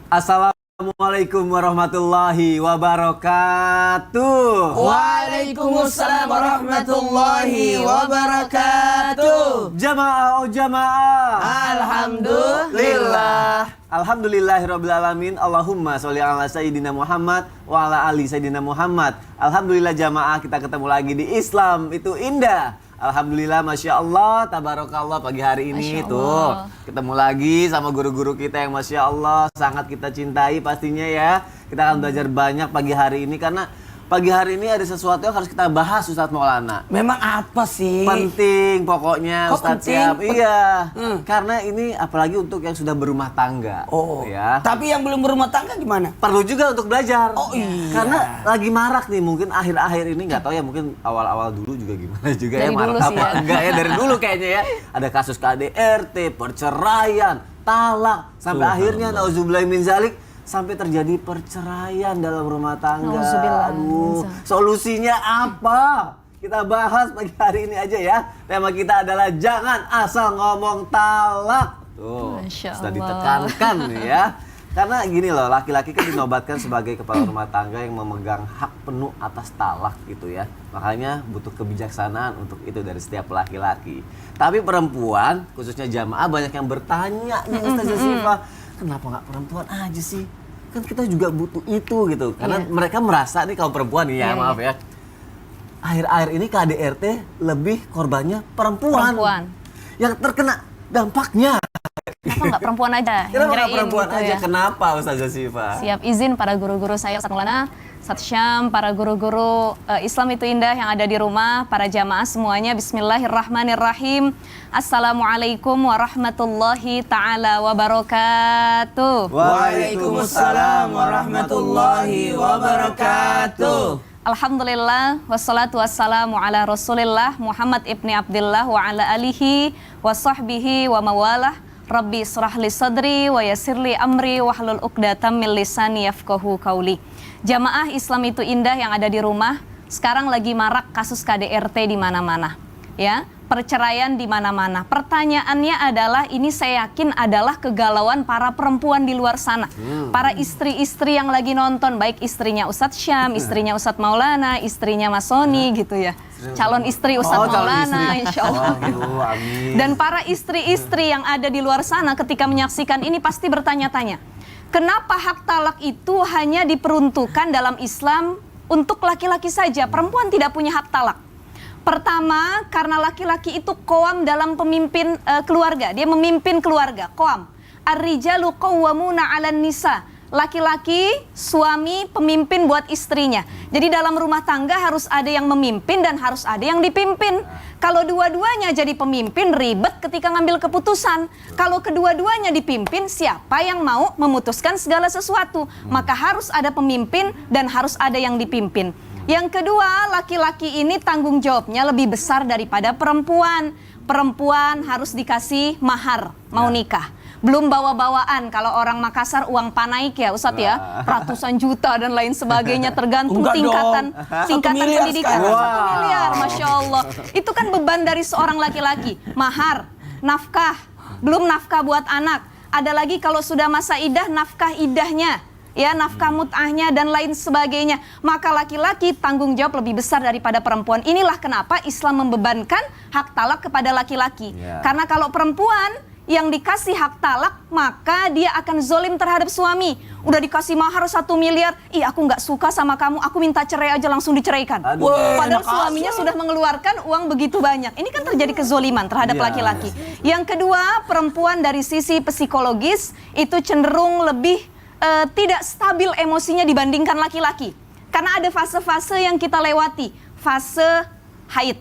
Assalamualaikum warahmatullahi wabarakatuh. Waalaikumsalam warahmatullahi wabarakatuh. Jamaah oh jamaah. Alhamdulillah. Alhamdulillahirrabbilalamin. Allahumma sholli ala Sayyidina Muhammad wa ala ali Sayyidina Muhammad. Alhamdulillah jamaah, kita ketemu lagi di Islam itu indah. Alhamdulillah, Masya Allah, Tabarakallah, pagi hari ini tuh ketemu lagi sama guru-guru kita yang Masya Allah sangat kita cintai pastinya ya. Kita akan belajar banyak pagi hari ini karena pagi hari ini ada sesuatu yang harus kita bahas, Ustadz Maulana. Memang apa sih? Penting pokoknya. Kok Ustadz penting? Siap. Iya. Karena ini apalagi untuk yang sudah berumah tangga. Oh ya. Tapi yang belum berumah tangga gimana? Perlu juga untuk belajar. Oh iya. Karena lagi marak nih, mungkin akhir-akhir ini nggak tahu ya, mungkin awal-awal dulu juga gimana juga Dari ya, marak dulu apa sih ya. enggak ya, dari dulu kayaknya ya. Ada kasus KDRT, perceraian, talak, sampai akhirnya nauzubillahi min zalik, sampai terjadi perceraian dalam rumah tangga. Nauzubillah. Aduh, solusinya apa? Kita bahas pagi hari ini aja ya. Tema kita adalah jangan asal ngomong talak. Tuh, Masya sudah Allah. ditekankan nih ya. Karena gini loh, laki-laki kan dinobatkan sebagai kepala rumah tangga yang memegang hak penuh atas talak gitu ya. Makanya butuh kebijaksanaan untuk itu dari setiap laki-laki. Tapi perempuan, khususnya jamaah, banyak yang bertanya nih Ustazah Syifa, kenapa nggak perempuan aja sih? Kan kita juga butuh itu gitu. Karena mereka merasa nih, kaum perempuan nih ya, maaf ya, akhir-akhir ini KDRT lebih korbannya perempuan. Yang terkena dampaknya. Kenapa nggak perempuan aja? Kenapa nggak Ngerain perempuan gitu aja? ya. Kenapa Ustazah Syifa? Siap izin para guru-guru saya, Ustaz Maulana, Ustaz Syam, para guru-guru Islam itu indah yang ada di rumah, para jamaah semuanya, bismillahirrahmanirrahim. Assalamualaikum warahmatullahi ta'ala wabarakatuh. Waalaikumsalam warahmatullahi wabarakatuh. Alhamdulillah, wassalatu wassalamu ala rasulillah Muhammad ibni Abdillah wa ala alihi wa sahbihi wa mawalah. Rabbi israh li sadri wa yassirli amri wahlul uqdatam min lisani yafqahu qauli. Jamaah Islam itu indah yang ada di rumah, sekarang lagi marak kasus KDRT di mana-mana. Ya, perceraian di mana-mana. Pertanyaannya adalah, ini saya yakin adalah kegalauan para perempuan di luar sana. Para istri-istri yang lagi nonton, baik istrinya Ustadz Syam, istrinya Ustadz Maulana, istrinya Mas Soni gitu ya. Calon istri Ustadz Maulana, insya Allah. Amin. Dan para istri-istri yang ada di luar sana ketika menyaksikan ini pasti bertanya-tanya, kenapa hak talak itu hanya diperuntukkan dalam Islam untuk laki-laki saja, perempuan tidak punya hak talak? Pertama, karena laki-laki itu qawwam dalam pemimpin keluarga, dia memimpin keluarga, qawwam. Ar-rijalu qawwamuna 'alan nisa. Laki-laki, suami, pemimpin buat istrinya. Jadi dalam rumah tangga harus ada yang memimpin dan harus ada yang dipimpin. Kalau dua-duanya jadi pemimpin, ribet ketika ngambil keputusan. Kalau kedua-duanya dipimpin, siapa yang mau memutuskan segala sesuatu? Maka harus ada pemimpin dan harus ada yang dipimpin. Yang kedua, laki-laki ini tanggung jawabnya lebih besar daripada perempuan. Perempuan harus dikasih mahar, mau nikah. Belum bawa-bawaan, kalau orang Makassar uang panaik ya Ustadz ya, ratusan juta dan lain sebagainya, tergantung tingkatan pendidikan. 1 miliar, Masya Allah. Itu kan beban dari seorang laki-laki. Mahar, nafkah, belum nafkah buat anak. Ada lagi kalau sudah masa idah, nafkah idahnya. Ya, nafkah mut'ahnya dan lain sebagainya. Maka laki-laki tanggung jawab lebih besar daripada perempuan. Inilah kenapa Islam membebankan hak talak kepada laki-laki. Karena kalau perempuan yang dikasih hak talak, maka dia akan zolim terhadap suami. Udah dikasih mahar 1 miliar, ih aku nggak suka sama kamu, aku minta cerai aja, langsung diceraikan. Padahal suaminya sudah mengeluarkan uang begitu banyak. Ini kan terjadi kezoliman terhadap laki-laki. Yang kedua, perempuan dari sisi psikologis itu cenderung lebih tidak stabil emosinya dibandingkan laki-laki. Karena ada fase-fase yang kita lewati. Fase haid,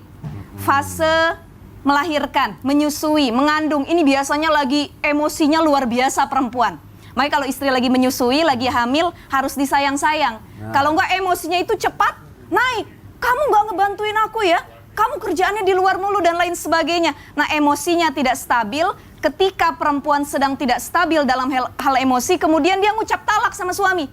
fase melahirkan, menyusui, mengandung. Ini biasanya lagi emosinya luar biasa perempuan. Makanya kalau istri lagi menyusui, lagi hamil, harus disayang-sayang. Kalau enggak emosinya itu cepat naik. Kamu nggak ngebantuin aku ya? Kamu kerjaannya di luar mulu dan lain sebagainya. Nah, emosinya tidak stabil. Ketika perempuan sedang tidak stabil dalam hal emosi, kemudian dia ngucap talak sama suami.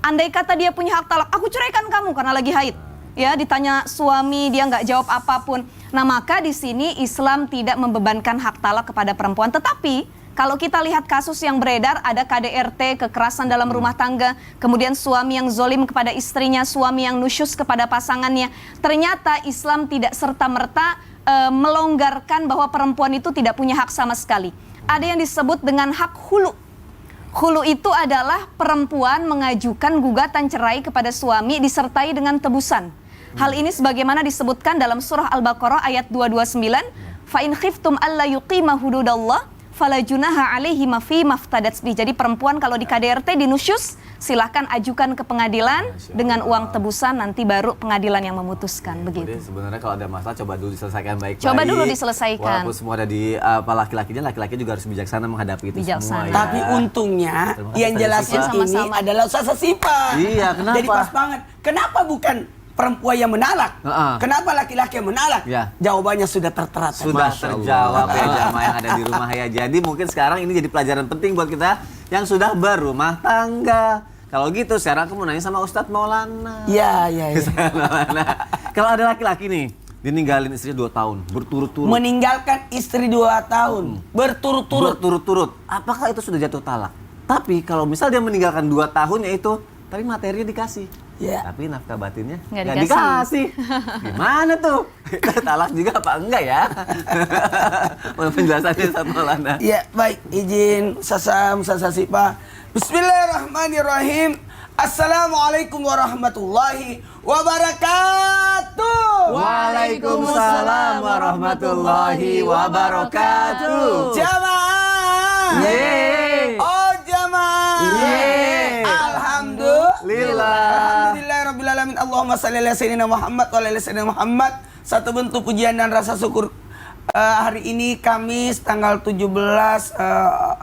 Andai kata dia punya hak talak, aku ceraikan kamu karena lagi haid. Ya, ditanya suami, dia nggak jawab apapun. Nah, maka di sini Islam tidak membebankan hak talak kepada perempuan. Tetapi Kalau kita lihat kasus yang beredar, ada KDRT, kekerasan dalam rumah tangga, kemudian suami yang zolim kepada istrinya, suami yang nusyus kepada pasangannya. Ternyata Islam tidak serta-merta melonggarkan bahwa perempuan itu tidak punya hak sama sekali. Ada yang disebut dengan hak hulu. Hulu itu adalah perempuan mengajukan gugatan cerai kepada suami disertai dengan tebusan. Hal ini sebagaimana disebutkan dalam surah Al-Baqarah ayat 229, fa in khiftum alla yuqima hududallah fala junaha alaihi ma fi maftadat bih. Jadi perempuan kalau di KDRT dinusyus, silahkan ajukan ke pengadilan dengan uang tebusan, nanti baru pengadilan yang memutuskan. Begitu. Jadi sebenarnya kalau ada masalah coba dulu diselesaikan baik-baik. Coba dulu diselesaikan. Walaupun semua ada di laki-lakinya, laki-laki juga harus bijaksana menghadapi itu semua. Bijaksana. Ya. Tapi untungnya Terima yang kasih, jelasin Sipa. ini Sama-sama. adalah Ustaz Sipa. Iya, kenapa? Jadi pas banget. Kenapa bukan perempuan yang menalak? Kenapa laki-laki yang menalak? Ya. Jawabannya sudah tertera. Sudah terjawab ya jamaah yang ada di rumah ya. Jadi mungkin sekarang ini jadi pelajaran penting buat kita yang sudah berumah tangga. Kalau gitu sekarang aku mau nanya sama Ustadz Maulana. Iya. Maulana. Kalau ada laki-laki nih, ditinggalin istri 2 tahun berturut-turut. Meninggalkan istri 2 tahun berturut-turut. Berturut-turut. Apakah itu sudah jatuh talak? Tapi kalau misal dia meninggalkan 2 tahun ya itu, tapi materinya dikasih. Ya. Tapi nafkah batinnya Nggak nggak dikasih. Gimana tuh? Talak juga apa enggak ya? Penjelasannya Ustadz Maulana. Ya, baik. Izin Sasam Sasipa. Bismillahirrahmanirrahim. Assalamualaikum warahmatullahi wabarakatuh. Waalaikumsalam warahmatullahi wabarakatuh. Jamaah. Yeay. Oh jamaah. Yeay. Alhamdulillah. Alamin. Allahumma salli ala sayyidina Muhammad wa ala sayyidina Muhammad. Satu bentuk pujian dan rasa syukur. Hari ini Kamis tanggal 17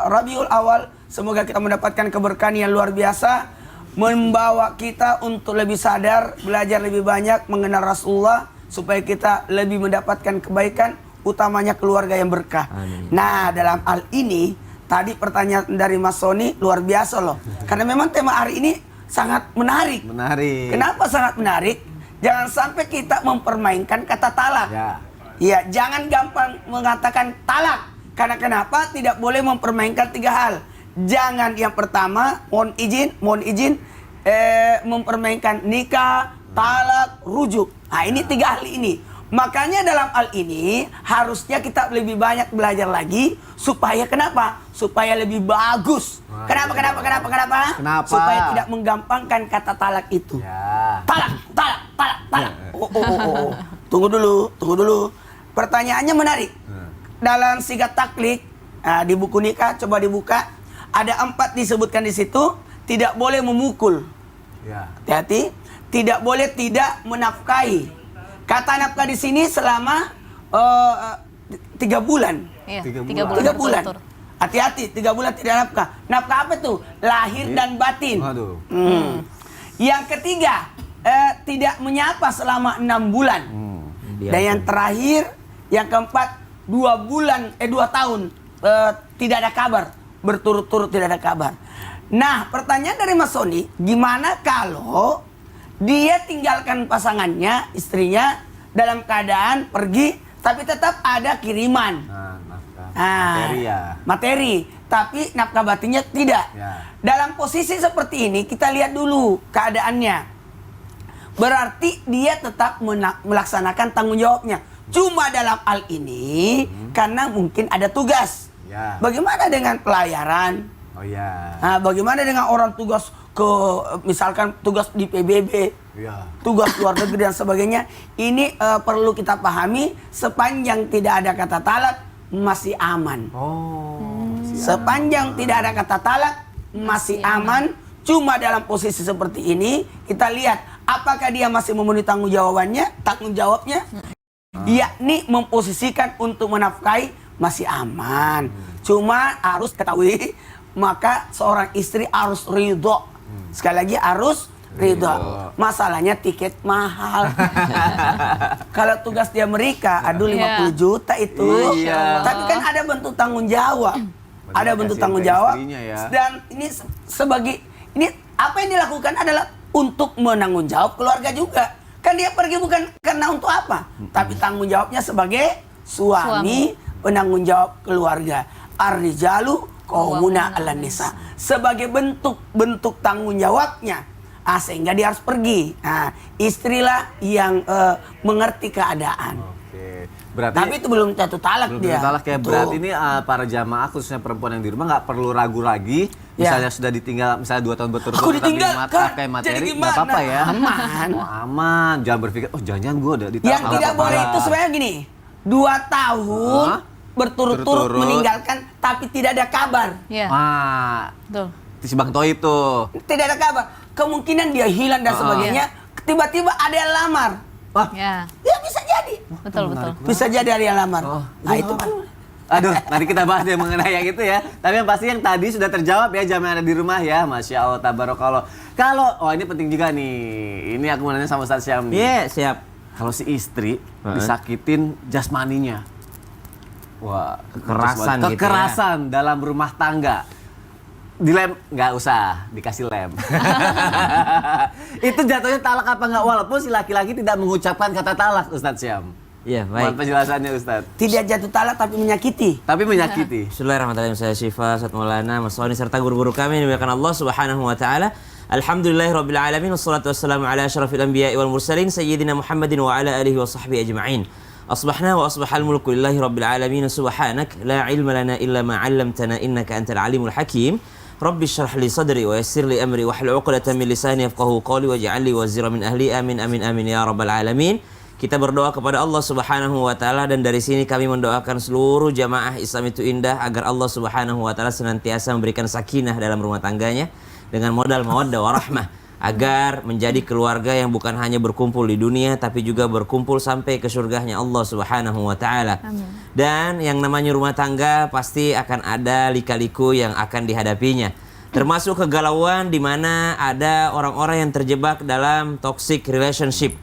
Rabiul Awal. Semoga kita mendapatkan keberkahan yang luar biasa, membawa kita untuk lebih sadar, belajar lebih banyak mengenal Rasulullah supaya kita lebih mendapatkan kebaikan, utamanya keluarga yang berkah. Amin. Nah, dalam hal ini tadi pertanyaan dari Mas Sony luar biasa loh. Karena memang tema hari ini sangat menarik. Menarik. Kenapa sangat menarik? Jangan sampai kita mempermainkan kata talak. Ya. Ya, jangan gampang mengatakan talak. Karena kenapa? Tidak boleh mempermainkan 3 hal. Jangan yang pertama, mohon izin, mempermainkan nikah, talak, rujuk. Nah, ini 3 hal ini. Makanya dalam hal ini harusnya kita lebih banyak belajar lagi supaya kenapa? Supaya lebih bagus. Wah, Kenapa? Kenapa? Supaya tidak menggampangkan kata talak itu. Ya. Talak. Oh. Tunggu dulu. Pertanyaannya menarik. Dalam sigat taklid di buku nikah, coba dibuka. Ada 4 disebutkan di situ. Tidak boleh memukul. Ya. Hati-hati. Tidak boleh tidak menafkahi. Kata nafkah di sini selama 3 bulan. Iya, 3 3 bulan. 3 bulan. berturut-turut. Hati-hati, 3 bulan tidak nafkah. Nafkah apa tuh? Lahir dan batin. Waduh. Yang ketiga, tidak menyapa selama 6 bulan. Dan yang terakhir, yang keempat, 2 tahun tidak ada kabar, berturut-turut tidak ada kabar. Nah, pertanyaan dari Mas Sony, gimana kalau dia tinggalkan pasangannya, istrinya dalam keadaan pergi, tapi tetap ada kiriman. Nah, nafkah. Ah, Materi ya. materi, tapi nafkah batinnya tidak. Ya. Dalam posisi seperti ini kita lihat dulu keadaannya. Berarti dia tetap melaksanakan tanggung jawabnya. Cuma dalam hal ini karena mungkin ada tugas. Ya. Bagaimana dengan pelayaran? Oh ya. Nah, bagaimana dengan orang tugas misalkan tugas di PBB? Ya. Tugas luar negeri dan sebagainya. Ini perlu kita pahami, sepanjang tidak ada kata talak masih aman. Oh. Sepanjang tidak ada kata talak masih aman. Cuma dalam posisi seperti ini kita lihat apakah dia masih memenuhi tanggung jawabnya, yakni memposisikan untuk menafkahi masih aman. Cuma harus ketahui, maka seorang istri harus ridho. Sekali lagi harus ridho. Masalahnya tiket mahal. Kalau tugas di Amerika, aduh 50 juta itu. Iya. Tapi kan ada bentuk tanggung jawab. Ada bentuk Kasih tanggung ke jawab. istrinya ya. Dan ini ini apa yang dilakukan adalah untuk menanggung jawab keluarga juga. Kan dia pergi bukan karena untuk apa, tapi tanggung jawabnya sebagai suami, penanggung jawab keluarga. ar-rijalu qawwamuna 'alan nisa. Sebagai bentuk tanggung jawabnya, sehingga dia harus pergi. Nah, istrilah yang mengerti keadaan. Oke. Berarti Tapi itu belum jatuh talak belum dia. talak ya. Itu. Berarti ini para jamaah khususnya perempuan yang di rumah nggak perlu ragu lagi. Misalnya sudah ditinggal misalnya 2 tahun berturut-turut Aku ditinggal, tapi Kak. pakai Jadi materi gimana? nggak apa-apa ya. Aman. Oh, aman. Jangan berpikir jangan gue udah ditalak. Yang tidak boleh itu sebenarnya gini, 2 tahun Hah? berturut-turut Berturut-turut. meninggalkan tapi tidak ada kabar. Ya, Ah, betul. si Bang Toi itu. Tidak ada kabar. Kemungkinan dia hilang dan sebagainya. Tiba-tiba ada yang lamar. Wah, Ya, Ya bisa jadi. betul betul. Bisa jadi ada yang lamar. Oh, Nah itu kan. aduh, nanti kita bahas ya mengenai yang itu ya. Tapi yang pasti yang tadi sudah terjawab ya, jamaah yang ada di rumah ya. Masya Allah, tabarakallah. Ini penting juga nih. Ini aku mau nanya sama Ustaz Syam nih. Iya, siap. Kalau si istri disakitin jasmaninya. Wah, Kekerasan gitu ya. kekerasan dalam rumah tangga. Dilem, nggak usah, dikasih lem. Itu jatuhnya talak apa nggak? Walaupun si laki-laki tidak mengucapkan kata talak, Ustadz Syam. Iya, Mohon baik. penjelasannya, Ustadz. Tidak jatuh talak tapi menyakiti. Tapi menyakiti. Bismillahirrahmanirrahim. Saya Syifa, Ustaz Maulana, Mas Soni serta guru-guru kami yang dimuliakan Allah Subhanahu wa taala. Alhamdulillahirabbil alamin wassalatu wassalamu ala asyrafil anbiya'i wal mursalin sayyidina Muhammadin wa ala alihi wa sahbihi ajma'in. Asbahna wa asbahal mulku lillahi rabbil alamin subhanak la ilma lana illa ma 'allamtana innaka antal alimul hakim. Rabbi syrah li sadri wa yassir li amri wahlul 'uqdatam min lisani yafqahu qawli waj'al li wazira min ahli amin amin amin ya rabbal alamin. Kita berdoa kepada Allah Subhanahu wa taala dan dari sini kami mendoakan seluruh jamaah Islam itu indah agar Allah Subhanahu wa taala senantiasa memberikan sakinah dalam rumah tangganya dengan modal mawaddah warahmah agar menjadi keluarga yang bukan hanya berkumpul di dunia tapi juga berkumpul sampai ke surganya Allah Subhanahu wa taala. Dan yang namanya rumah tangga pasti akan ada lika-liku yang akan dihadapinya. Termasuk kegalauan di mana ada orang-orang yang terjebak dalam toxic relationship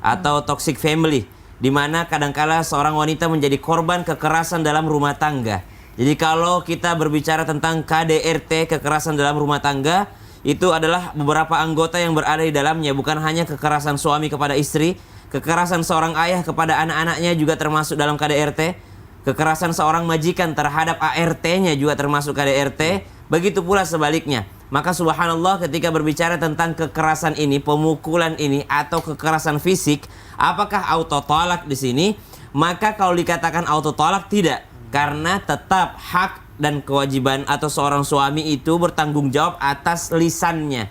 atau toxic family, di mana kadangkala seorang wanita menjadi korban kekerasan dalam rumah tangga. Jadi kalau kita berbicara tentang KDRT, kekerasan dalam rumah tangga, itu adalah beberapa anggota yang berada di dalamnya, bukan hanya kekerasan suami kepada istri, kekerasan seorang ayah kepada anak-anaknya juga termasuk dalam KDRT, kekerasan seorang majikan terhadap ART-nya juga termasuk KDRT, begitu pula sebaliknya. Maka subhanallah ketika berbicara tentang kekerasan ini, pemukulan ini atau kekerasan fisik, apakah auto talak di sini? Maka kalau dikatakan auto talak tidak, karena tetap hak dan kewajiban atau seorang suami itu bertanggung jawab atas lisannya.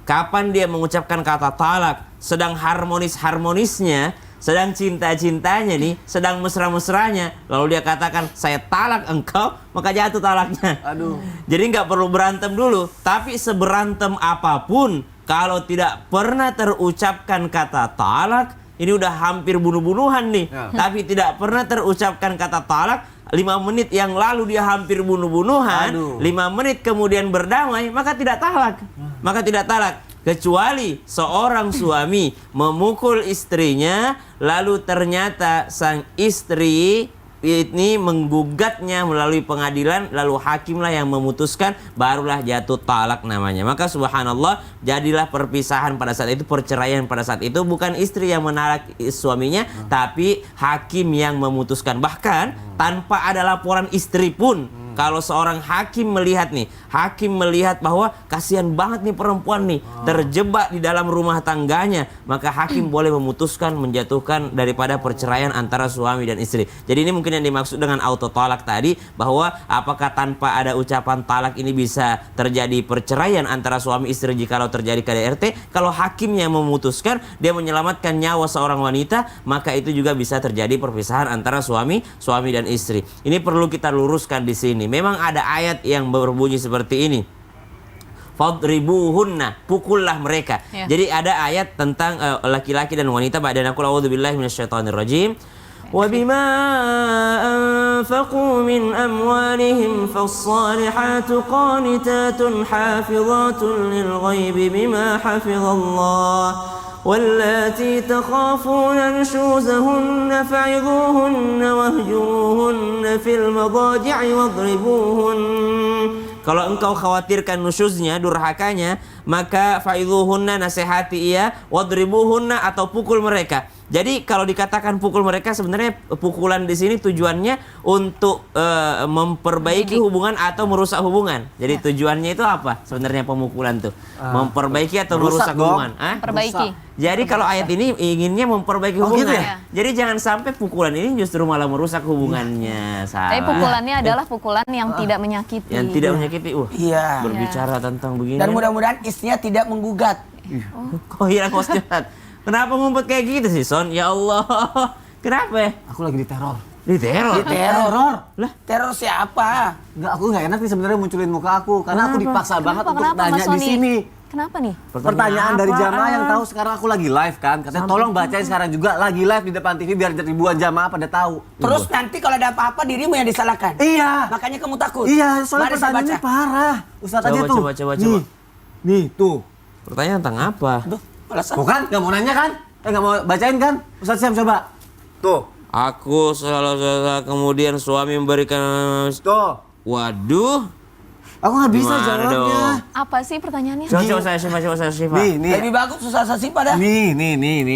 Kapan dia mengucapkan kata talak, sedang harmonis-harmonisnya, sedang cinta-cintanya nih, sedang mesra-mesranya, lalu dia katakan saya talak engkau, maka jatuh talaknya. Aduh. Jadi nggak perlu berantem dulu, tapi seberantem apapun kalau tidak pernah terucapkan kata talak, ini udah hampir bunuh-bunuhan nih. Ya. Tapi tidak pernah terucapkan kata talak, 5 menit yang lalu dia hampir bunuh-bunuhan, Aduh. 5 menit kemudian berdamai, maka tidak talak. Maka tidak talak. Kecuali seorang suami memukul istrinya, lalu ternyata sang istri ini menggugatnya melalui pengadilan, lalu hakimlah yang memutuskan, barulah jatuh talak namanya. Maka subhanallah, jadilah perpisahan pada saat itu, perceraian pada saat itu bukan istri yang menalak suaminya, tapi hakim yang memutuskan. Bahkan tanpa ada laporan istri pun, kalau seorang hakim melihat nih, hakim melihat bahwa kasihan banget nih perempuan nih, terjebak di dalam rumah tangganya, maka hakim boleh memutuskan menjatuhkan daripada perceraian antara suami dan istri. Jadi ini mungkin yang dimaksud dengan auto talak tadi, bahwa apakah tanpa ada ucapan talak ini bisa terjadi perceraian antara suami istri jikalau terjadi KDRT? Kalau hakimnya memutuskan dia menyelamatkan nyawa seorang wanita, maka itu juga bisa terjadi perpisahan antara suami dan istri. Ini perlu kita luruskan di sini. Memang ada ayat yang berbunyi seperti ini. Fadribuhunna, pukullah mereka. Ya. Jadi ada ayat tentang laki-laki dan wanita. Ba'da naqul a'udzubillahi minasyaitonirrajim. Wa bima anfaqu min amwalihim fas-salihatu qanitatun hafizatun lil ghaibi bima hafizallah. واللاتي تخافون نشوزهن فعظوهن واهجروهن في المضاجع واضربوهن. Kalau engkau khawatirkan nusyuznya, durhakanya, maka fa'idhuhunna, nasihati ia, wadribuhunna, atau pukul mereka. Jadi kalau dikatakan pukul mereka, sebenarnya pukulan di sini tujuannya untuk memperbaiki hubungan atau merusak hubungan. Jadi tujuannya itu apa? Sebenarnya pemukulan tuh memperbaiki atau merusak dong. hubungan. Perbaiki. Jadi kalau ayat ini inginnya memperbaiki hubungan. gitu ya? Jadi jangan sampai pukulan ini justru malah merusak hubungannya. Salah. Tapi pukulannya adalah pukulan yang tidak menyakiti. Yang tidak menyakiti. Iya. Berbicara tentang begini. Dan mudah-mudahan istrinya tidak menggugat. Kok hilang Ustaz? Kenapa ngumpet kayak gitu sih, Son? Ya Allah. Kenapa ya? Aku lagi diteror. Diteror? Teror. Lah? Teror siapa? Enggak, aku nggak enak nih sebenarnya munculin muka aku karena aku dipaksa banget untuk Kenapa, nanya Mas di Sony? sini. Kenapa nih? Pertanyaan dari apaan? jamaah yang tahu sekarang aku lagi live kan. Katanya tolong bacain sekarang juga lagi live di depan TV biar ribuan jamaah pada tahu. Terus nanti kalau ada apa-apa dirimu yang disalahkan. Iya. Makanya kamu takut. Iya, soalnya Mari saya pertanyaannya baca. parah. Ustaz aja Coba, tuh. coba. Nih. Nih, tuh. Pertanyaan tentang apa? Aduh, alasan. Kok kan nggak mau nanya kan? Nggak mau bacain kan? Ustaz Syam coba. Tuh. Aku kemudian suami memberikan... Tuh. Waduh. Aku nggak bisa Gimana jawabnya. dong? Apa sih pertanyaannya? Coba saya Syifa. Nih. Lebih bagus susah sasi pada. Nih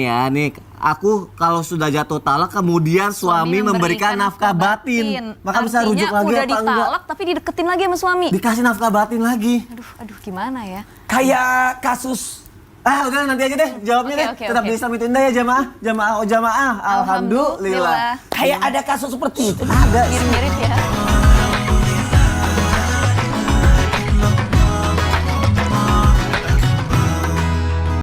ya, nih. Aku kalau sudah jatuh talak kemudian suami memberikan nafkah batin. Maka bisa rujuk lagi udah apa enggak? ditalak tapi dideketin lagi sama suami. Dikasih nafkah batin lagi. Aduh gimana ya? Kayak kasus Udah nanti aja deh jawabnya Oke, deh. oke, Tetap oke. di Islam itu indah ya jamaah. Alhamdulillah. kayak ada kasus seperti itu. Ada. Mirip-mirip ya.